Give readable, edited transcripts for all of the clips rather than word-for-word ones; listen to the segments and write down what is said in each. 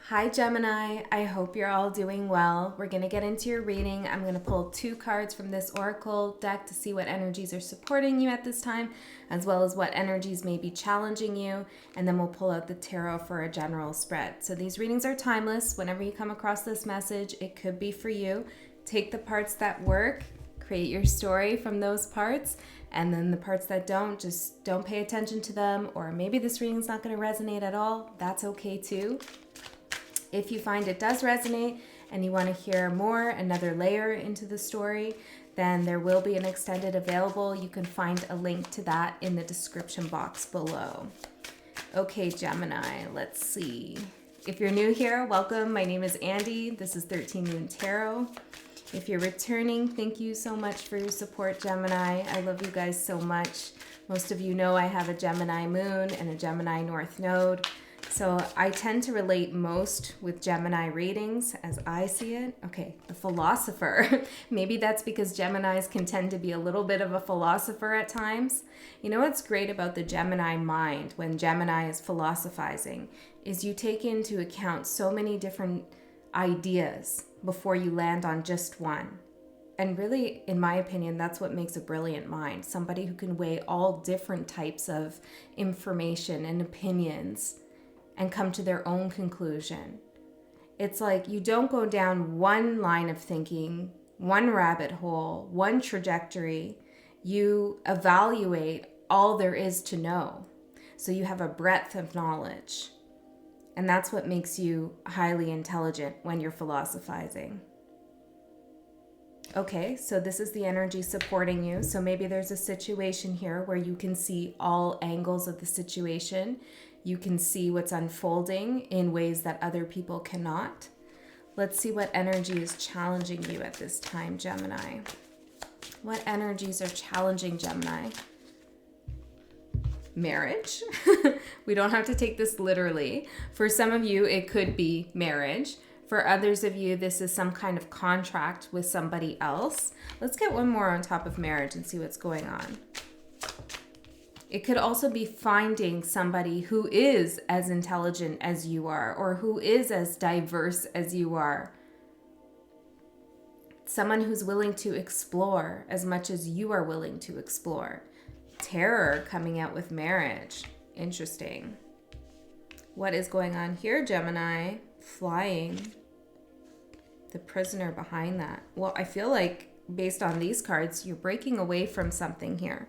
Hi Gemini, I hope you're all doing well. We're going to get into your reading. I'm going to pull 2 cards from this oracle deck to see what energies are supporting you at this time, as well as what energies may be challenging you, and then we'll pull out the tarot for a general spread. So these readings are timeless. Whenever you come across this message, it could be for you. Take the parts that work, create your story from those parts, and then the parts that don't, just don't pay attention to them, or maybe this reading's not going to resonate at all. That's okay too. If you find it does resonate and you want to hear more, another layer into the story, then there will be an extended available. You can find a link to that in the description box below. Okay, Gemini, let's see. If you're new here, welcome. My name is Andy. This is 13 Moon Tarot. If you're returning, thank you so much for your support, Gemini. I love you guys so much. Most of you know I have a Gemini moon and a Gemini North node. So I tend to relate most with Gemini readings as I see it. Okay, the philosopher. Maybe that's because Geminis can tend to be a little bit of a philosopher at times. You know what's great about the Gemini mind when Gemini is philosophizing is you take into account so many different ideas before you land on just one. And really, in my opinion, that's what makes a brilliant mind. Somebody who can weigh all different types of information and opinions and come to their own conclusion. It's like you don't go down one line of thinking, one rabbit hole, one trajectory. You evaluate all there is to know. So you have a breadth of knowledge. And that's what makes you highly intelligent when you're philosophizing. Okay, so this is the energy supporting you. So maybe there's a situation here where you can see all angles of the situation. You can see what's unfolding in ways that other people cannot. Let's see what energy is challenging you at this time, Gemini. What energies are challenging Gemini? Marriage. We don't have to take this literally. For some of you, it could be marriage. For others of you, this is some kind of contract with somebody else. Let's get one more on top of marriage and see what's going on. It could also be finding somebody who is as intelligent as you are, or who is as diverse as you are. Someone who's willing to explore as much as you are willing to explore. Terror coming out with marriage. Interesting. What is going on here, Gemini? Flying. The prisoner behind that. Well, I feel like based on these cards, you're breaking away from something here.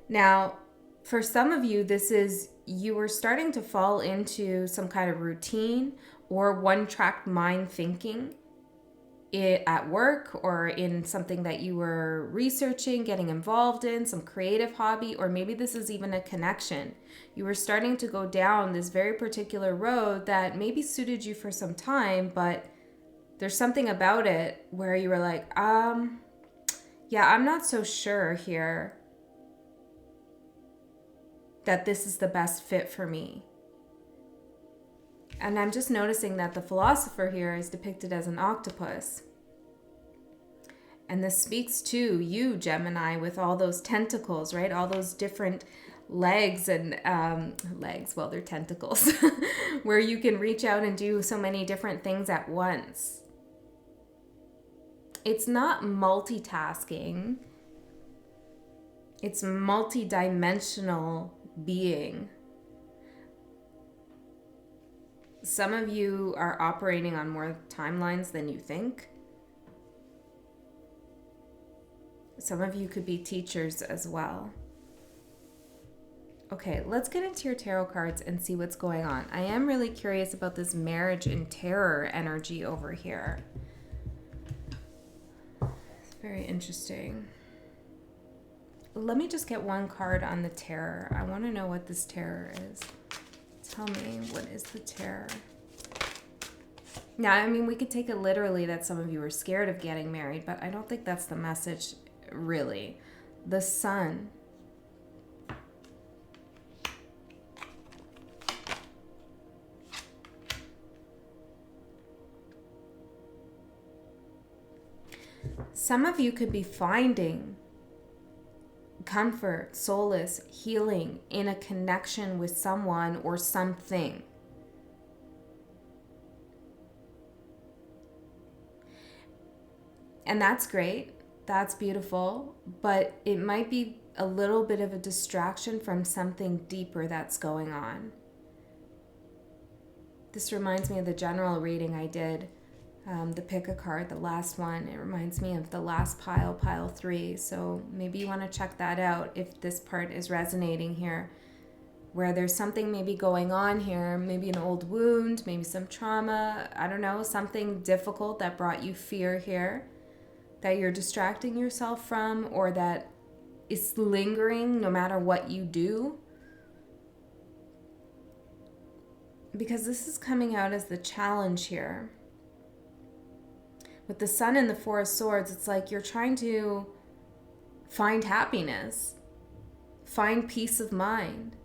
Now, for some of you, this is you were starting to fall into some kind of routine or one-track mind thinking at work or in something that you were researching, getting involved in, some creative hobby, or maybe this is even a connection. You were starting to go down this very particular road that maybe suited you for some time, but there's something about it where you were like, yeah, I'm not so sure here that this is the best fit for me. And I'm just noticing that the philosopher here is depicted as an octopus. And this speaks to you, Gemini, with all those tentacles, right? All those different legs and legs, well, they're tentacles, where you can reach out and do so many different things at once. It's not multitasking. It's multi-dimensional being. Some of you are operating on more timelines than you think. Some of you could be teachers as well. Okay, let's get into your tarot cards and see what's going on. I am really curious about this marriage and terror energy over here. It's very interesting. Let me just get one card on the terror. I want to know what this terror is. Tell me, what is the terror? Now, I mean, we could take it literally that some of you are scared of getting married, but I don't think that's the message, really. The Sun. Some of you could be finding comfort, solace, healing in a connection with someone or something. And that's great. That's beautiful. But it might be a little bit of a distraction from something deeper that's going on. This reminds me of the general reading I did, the pick a card, the last one. It reminds me of the last pile, pile 3. So maybe you want to check that out if this part is resonating here, where there's something maybe going on here, maybe an old wound, maybe some trauma, I don't know, something difficult that brought you fear here that you're distracting yourself from, or that is lingering no matter what you do. Because this is coming out as the challenge here. With the Sun and the Four of Swords, it's like you're trying to find happiness, find peace of mind.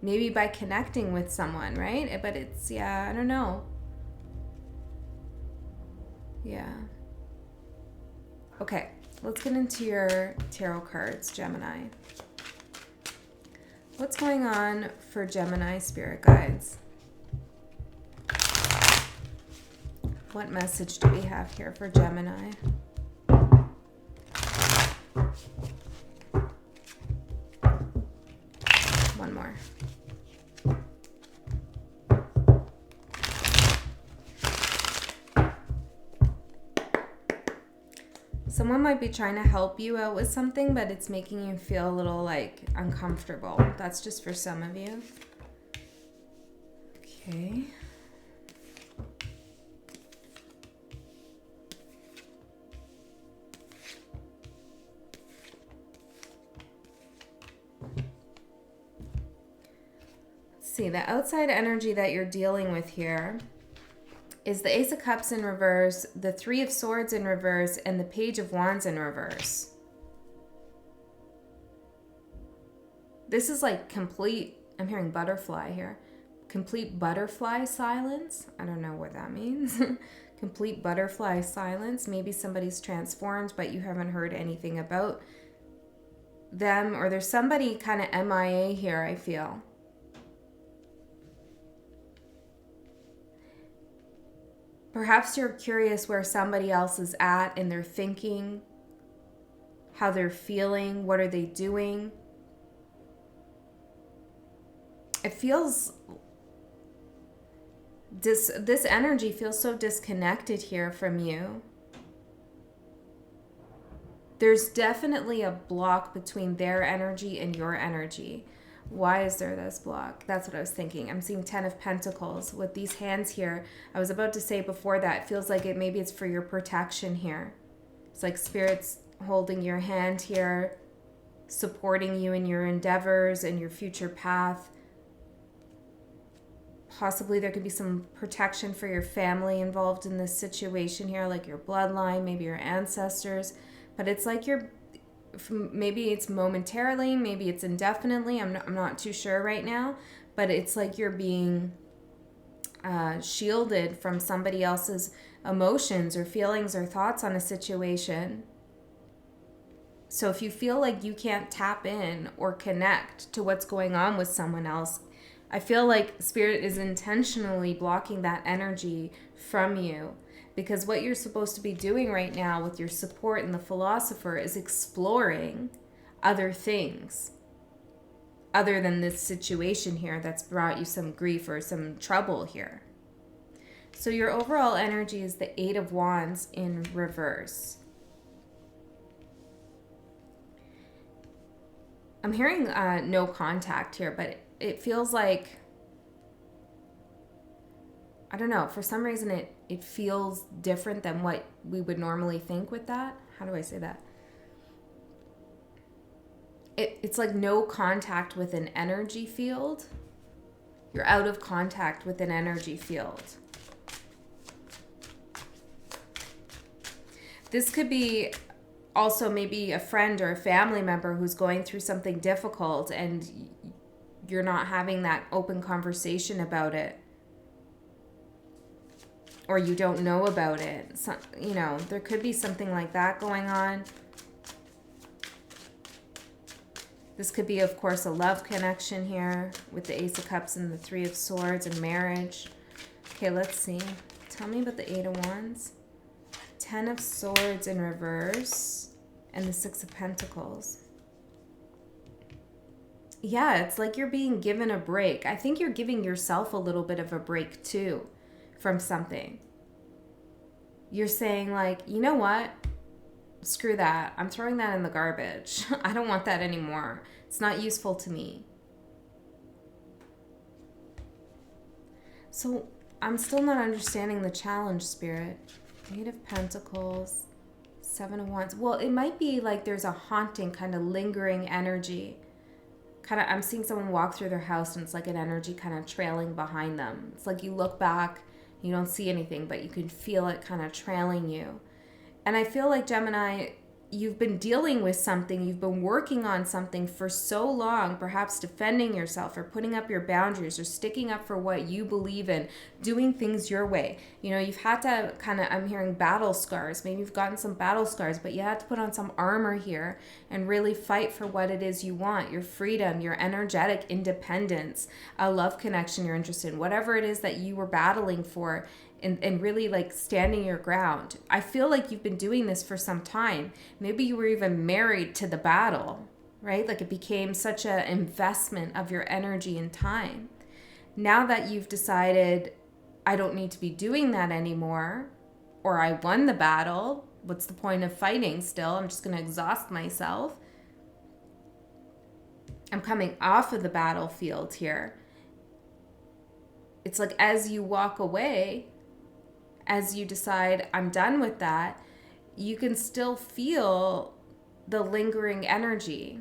Maybe by connecting with someone, right? But it's, yeah, I don't know. Yeah. Okay, let's get into your tarot cards, Gemini. What's going on for Gemini spirit guides? What message do we have here for Gemini? One more. Someone might be trying to help you out with something, but it's making you feel a little like uncomfortable. That's just for some of you. Okay. Let's see, the outside energy that you're dealing with here is the Ace of Cups in reverse, the Three of Swords in reverse, and the Page of Wands in reverse. This is like complete, I'm hearing butterfly here, complete butterfly silence. I don't know what that means. Complete butterfly silence. Maybe somebody's transformed, but you haven't heard anything about them, or there's somebody kind of MIA here, I feel. Perhaps you're curious where somebody else is at in their thinking, how they're feeling, what are they doing. It feels, this energy feels so disconnected here from you. There's definitely a block between their energy and your energy. Why is there this block? That's what I was thinking. I'm seeing 10 of Pentacles with these hands here. I was about to say before that, it feels like maybe it's for your protection here. It's like Spirit's holding your hand here, supporting you in your endeavors and your future path. Possibly there could be some protection for your family involved in this situation here, like your bloodline, maybe your ancestors. But it's like maybe it's momentarily, maybe it's indefinitely. I'm not too sure right now. But it's like you're being shielded from somebody else's emotions or feelings or thoughts on a situation. So if you feel like you can't tap in or connect to what's going on with someone else, I feel like Spirit is intentionally blocking that energy from you, because what you're supposed to be doing right now with your support and the Philosopher is exploring other things other than this situation here that's brought you some grief or some trouble here. So your overall energy is the Eight of Wands in reverse. I'm hearing no contact here, but it feels like, I don't know, for some reason it feels different than what we would normally think with that. How do I say that? It's like no contact with an energy field. You're out of contact with an energy field. This could be also maybe a friend or a family member who's going through something difficult and you're not having that open conversation about it, or you don't know about it. So, you know, there could be something like that going on. This could be, of course, a love connection here with the Ace of Cups and the Three of Swords and marriage. Okay, let's see. Tell me about the Eight of Wands. Ten of Swords in reverse and the Six of Pentacles. Yeah, it's like you're being given a break. I think you're giving yourself a little bit of a break too from something. You're saying like, you know what? Screw that. I'm throwing that in the garbage. I don't want that anymore. It's not useful to me. So I'm still not understanding the challenge, Spirit. Eight of Pentacles, Seven of Wands. Well, it might be like there's a haunting, kind of lingering energy. I'm seeing someone walk through their house and it's like an energy kind of trailing behind them. It's like you look back, you don't see anything, but you can feel it kind of trailing you. And I feel like, Gemini, you've been dealing with something, you've been working on something for so long, perhaps defending yourself or putting up your boundaries or sticking up for what you believe in, doing things your way. You know, you've had to I'm hearing battle scars. Maybe you've gotten some battle scars, but you had to put on some armor here and really fight for what it is you want, your freedom, your energetic independence, a love connection you're interested in, whatever it is that you were battling for. And really like standing your ground. I feel like you've been doing this for some time. Maybe you were even married to the battle, right? Like it became such an investment of your energy and time. Now that you've decided, I don't need to be doing that anymore, or I won the battle, what's the point of fighting still? I'm just going to exhaust myself. I'm coming off of the battlefield here. It's like as you walk away, as you decide, I'm done with that, you can still feel the lingering energy.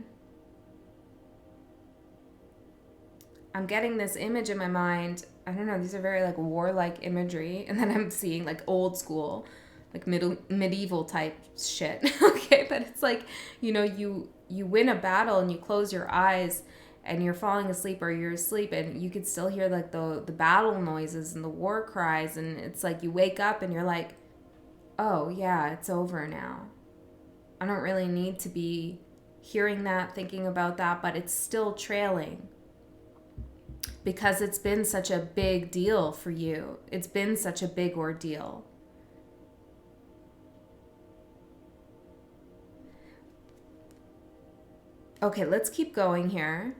I'm getting this image in my mind. I don't know, these are very like warlike imagery. And then I'm seeing like old school, like medieval type shit. Okay, but it's like, you know, you win a battle and you close your eyes and you're falling asleep or you're asleep and you could still hear like the battle noises and the war cries, and it's like you wake up and you're like, oh yeah, it's over now. I don't really need to be hearing that, thinking about that, but it's still trailing because it's been such a big deal for you. It's been such a big ordeal. Okay, let's keep going here.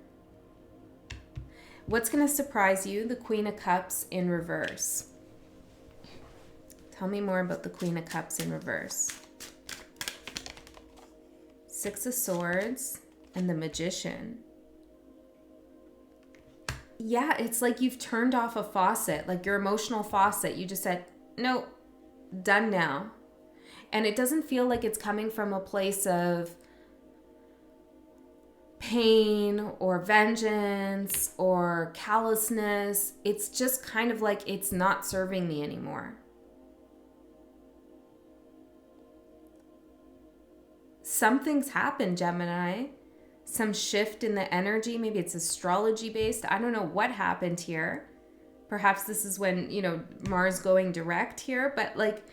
What's going to surprise you? The Queen of Cups in reverse. Tell me more about the Queen of Cups in reverse. Six of Swords and the Magician. Yeah, it's like you've turned off a faucet, like your emotional faucet. You just said, no, done now. And it doesn't feel like it's coming from a place of pain or vengeance or callousness. It's just kind of like it's not serving me anymore. Something's happened, Gemini. Some shift in the energy. Maybe it's astrology based. I don't know what happened here. Perhaps this is when, you know, Mars going direct here, but like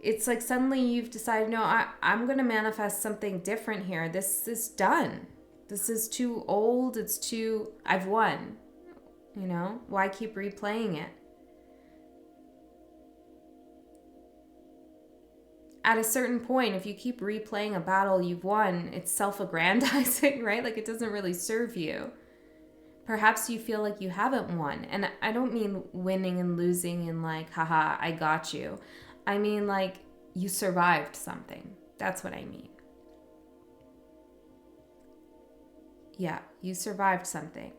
it's like suddenly you've decided, no, I'm going to manifest something different here. This is done. This is too old. It's too, I've won. You know, why keep replaying it? At a certain point, if you keep replaying a battle you've won, it's self-aggrandizing, right? Like it doesn't really serve you. Perhaps you feel like you haven't won. And I don't mean winning and losing and like, haha, I got you. I mean like you survived something. That's what I mean. Yeah, you survived something.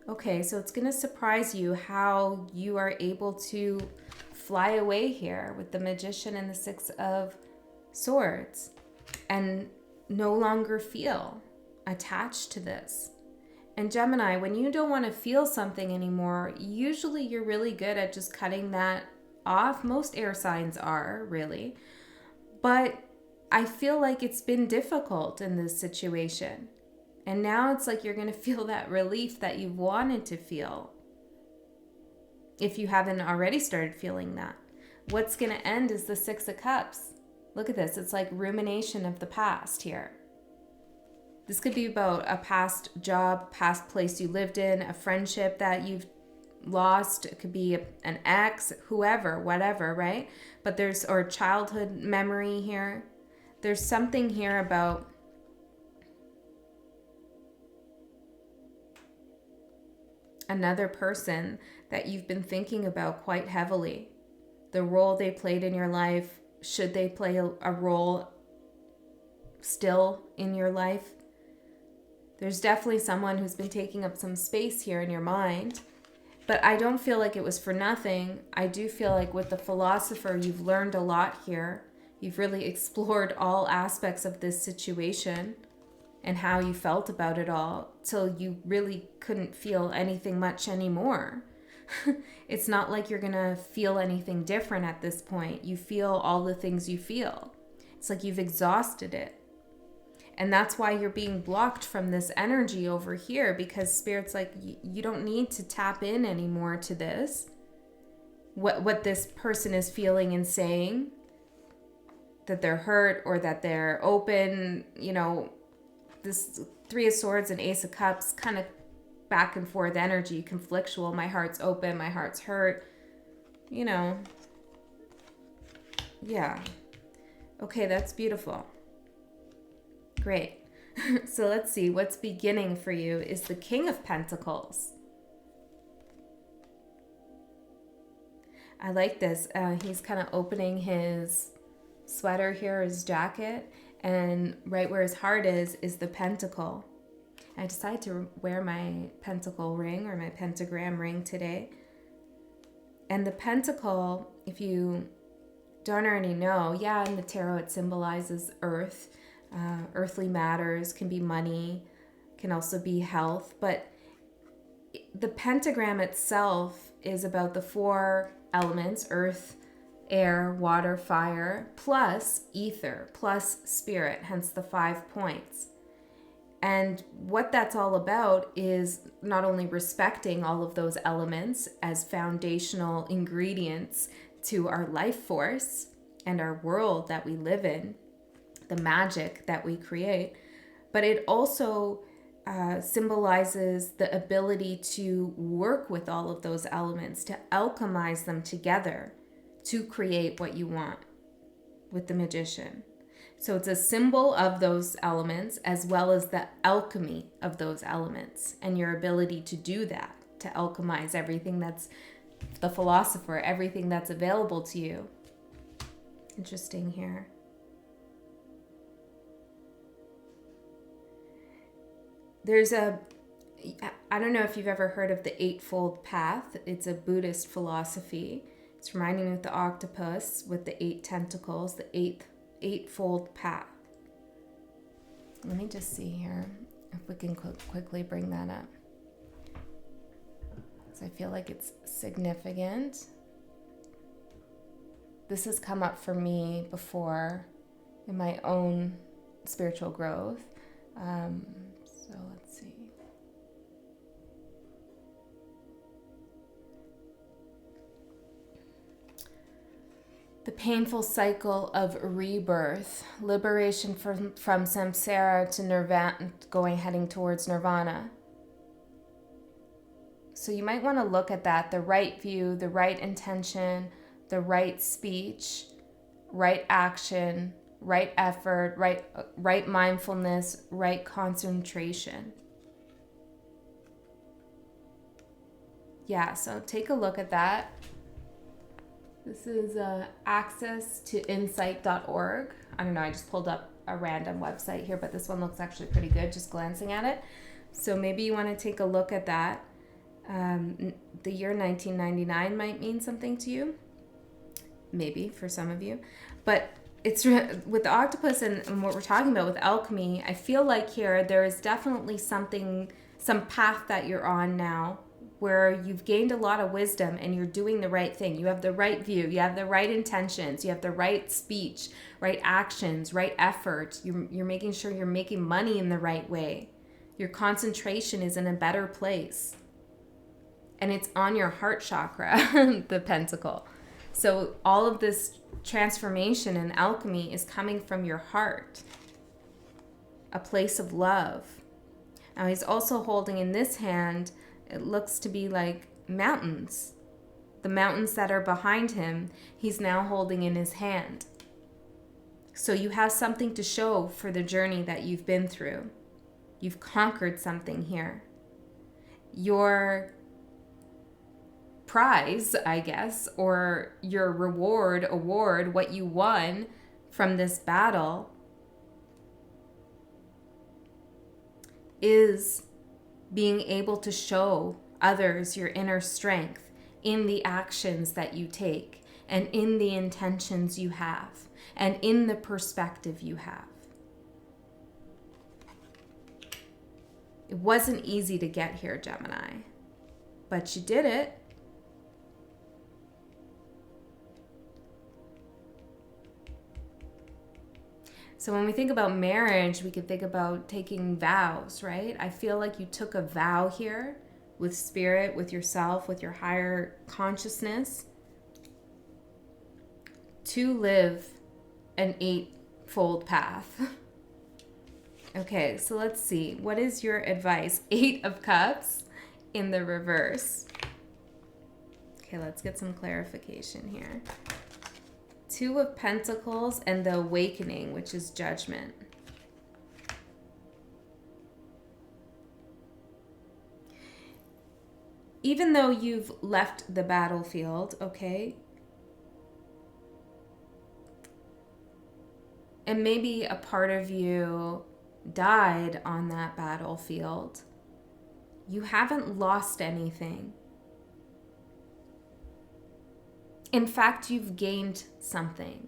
Okay, so it's going to surprise you how you are able to fly away here with the Magician and the Six of Swords and no longer feel attached to this. And Gemini, when you don't want to feel something anymore, usually you're really good at just cutting that off. Most air signs are, really. But I feel like it's been difficult in this situation. And now it's like you're going to feel that relief that you've wanted to feel. If you haven't already started feeling that. What's going to end is the Six of Cups. Look at this. It's like rumination of the past here. This could be about a past job, past place you lived in, a friendship that you've lost. It could be an ex, whoever, whatever, right? But or childhood memory here. There's something here about another person that you've been thinking about quite heavily. The role they played in your life. Should they play a role still in your life? There's definitely someone who's been taking up some space here in your mind. But I don't feel like it was for nothing. I do feel like with the philosopher, you've learned a lot here. You've really explored all aspects of this situation and how you felt about it all till you really couldn't feel anything much anymore. It's not like you're gonna feel anything different at this point. You feel all the things you feel. It's like you've exhausted it. And that's why you're being blocked from this energy over here, because Spirit's like, you don't need to tap in anymore to this. What this person is feeling and saying, that they're hurt or that they're open, you know, this Three of Swords and Ace of Cups, kind of back and forth energy, conflictual. My heart's open, my heart's hurt, you know. Yeah. Okay, that's beautiful. Great. So let's see, what's beginning for you is the King of Pentacles. I like this. He's kind of opening his sweater here, his jacket, and right where his heart is the pentacle. I decided to wear my pentacle ring or my pentagram ring today. And the pentacle, if you don't already know, yeah, in the tarot it symbolizes earth. Earthly matters, can be money, can also be health. But the pentagram itself is about the four elements: earth, air, water, fire, plus ether, plus spirit, hence the 5 points. And what that's all about is not only respecting all of those elements as foundational ingredients to our life force and our world that we live in, the magic that we create, but it also symbolizes the ability to work with all of those elements, to alchemize them together to create what you want with the Magician. So it's a symbol of those elements as well as the alchemy of those elements and your ability to do that, to alchemize everything that's the philosopher, everything that's available to you. Interesting here. There's I don't know if you've ever heard of the Eightfold Path. It's a Buddhist philosophy. It's reminding me of the octopus with the 8 tentacles, the Eightfold Path. Let me just see here if we can quickly bring that up, because I feel like it's significant. This has come up for me before in my own spiritual growth. So let's see. The painful cycle of rebirth, liberation from samsara to nirvana, heading towards nirvana. So you might want to look at that, the right view, the right intention, the right speech, right action, right effort, right mindfulness, right concentration. Yeah, so take a look at that. This is access to insight.org. I don't know, I just pulled up a random website here, but this one looks actually pretty good just glancing at it. So maybe you want to take a look at that. The year 1999 might mean something to you. Maybe for some of you. But it's with the octopus and what we're talking about with alchemy, I feel like here there is definitely some path that you're on now where you've gained a lot of wisdom and you're doing the right thing. You have the right view, you have the right intentions, you have the right speech, right actions, right effort. You're making sure you're making money in the right way. Your concentration is in a better place. And it's on your heart chakra, the pentacle. So all of this transformation and alchemy is coming from your heart, a place of love. Now he's also holding in this hand, it looks to be like mountains. The mountains that are behind him, he's now holding in his hand. So you have something to show for the journey that you've been through. You've conquered something here. Your prize, I guess, or your award, what you won from this battle is being able to show others your inner strength in the actions that you take and in the intentions you have and in the perspective you have. It wasn't easy to get here, Gemini, but you did it. So when we think about marriage, we could think about taking vows, right? I feel like you took a vow here with spirit, with yourself, with your higher consciousness to live an eightfold path. Okay, so let's see. What is your advice? 8 of Cups in the reverse. Okay, let's get some clarification here. 2 of Pentacles and the Awakening, which is Judgment. Even though you've left the battlefield, okay, and maybe a part of you died on that battlefield, you haven't lost anything. In fact, you've gained something.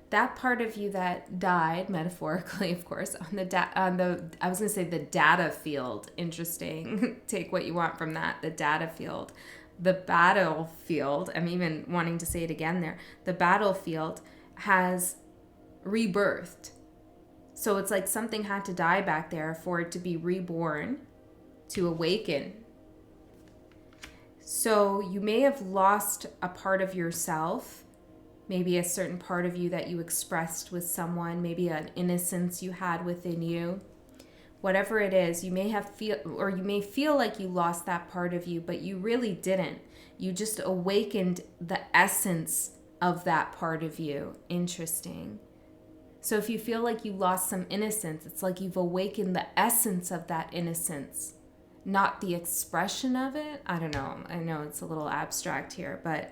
That part of you that died, metaphorically, of course, on the I was going to say the data field. Interesting. Take what you want from that. The data field. The battlefield, I'm even wanting to say it again there. The battlefield has rebirthed. So it's like something had to die back there for it to be reborn, to awaken. So you may have lost a part of yourself, maybe a certain part of you that you expressed with someone, maybe an innocence you had within you. Whatever it is, you may feel like you lost that part of you, but you really didn't. You just awakened the essence of that part of you. Interesting. So if you feel like you lost some innocence, it's like you've awakened the essence of that innocence, not the expression of it. I don't know. I know it's a little abstract here, but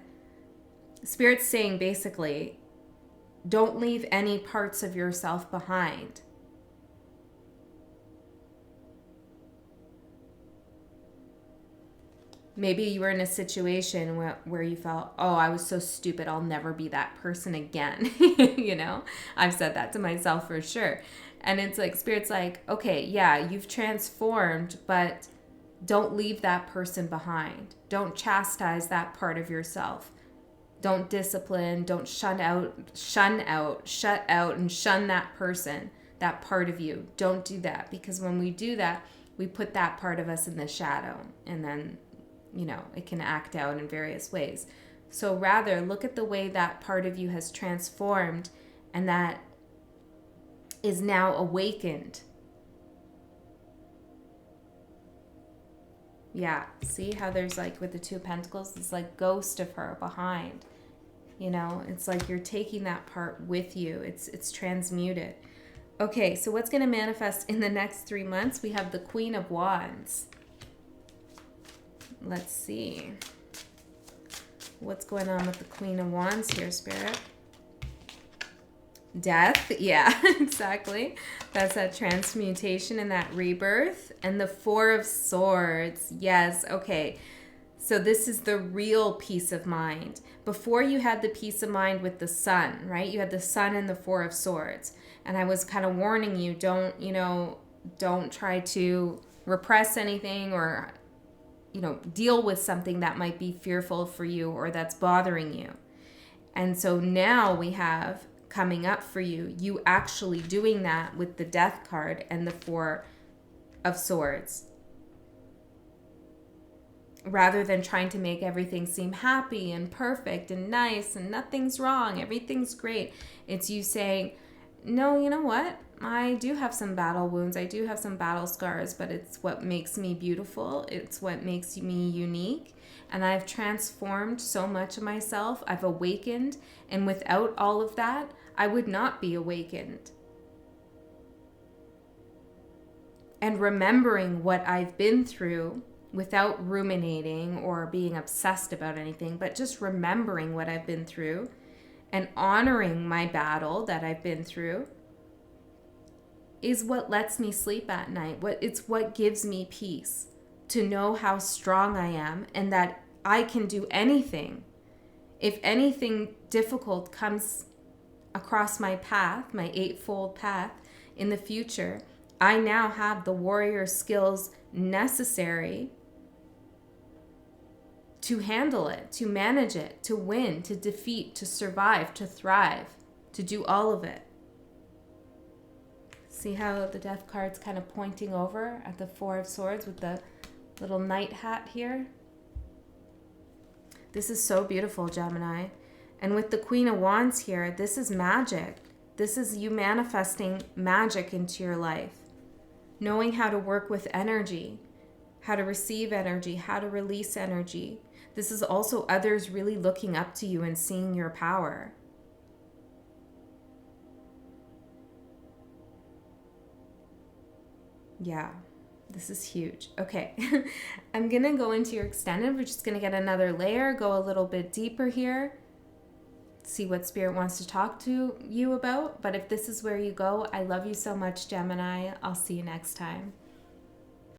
Spirit's saying basically, don't leave any parts of yourself behind. Maybe you were in a situation where you felt, oh, I was so stupid, I'll never be that person again. You know, I've said that to myself for sure. And it's like, Spirit's like, okay, yeah, you've transformed, but don't leave that person behind. Don't chastise that part of yourself. Don't discipline, don't shut out and shun that person, that part of you. Don't do that, because when we do that, we put that part of us in the shadow, and then, you know, it can act out in various ways. So rather, look at the way that part of you has transformed and that is now awakened. Yeah, see how there's like with the 2 of Pentacles, this like ghost of her behind. You know, it's like you're taking that part with you. It's transmuted. Okay, so what's going to manifest in the next 3 months? We have the Queen of Wands. Let's see. What's going on with the Queen of Wands here, Spirit? Death. Yeah, exactly. That's that transmutation and that rebirth. And the 4 of Swords. Yes, okay. So this is the real peace of mind. Before you had the peace of mind with the Sun, right? You had the Sun and the 4 of Swords. And I was kind of warning you, don't try to repress anything or, deal with something that might be fearful for you or that's bothering you. And so now we have coming up for you actually doing that with the Death card and the 4 of Swords. Rather than trying to make everything seem happy and perfect and nice and nothing's wrong, everything's great. It's you saying, no, you know what? I do have some battle wounds. I do have some battle scars, but it's what makes me beautiful. It's what makes me unique. And I've transformed so much of myself. I've awakened. And without all of that, I would not be awakened. And remembering what I've been through without ruminating or being obsessed about anything, but just remembering what I've been through and honoring my battle that I've been through is what lets me sleep at night. It's what gives me peace, to know how strong I am and that I can do anything. If anything difficult comes across my path, my eightfold path in the future, I now have the warrior skills necessary to handle it, to manage it, to win, to defeat, to survive, to thrive, to do all of it. See how the death card's kind of pointing over at the Four of Swords with the little knight hat here? This is so beautiful, Gemini. And with the Queen of Wands here, this is magic. This is you manifesting magic into your life. Knowing how to work with energy, how to receive energy, how to release energy. This is also others really looking up to you and seeing your power. Yeah, this is huge. Okay, I'm going to go into your extended. We're just going to get another layer, go a little bit deeper here, see what Spirit wants to talk to you about. But if this is where you go, I love you so much, Gemini. I'll see you next time.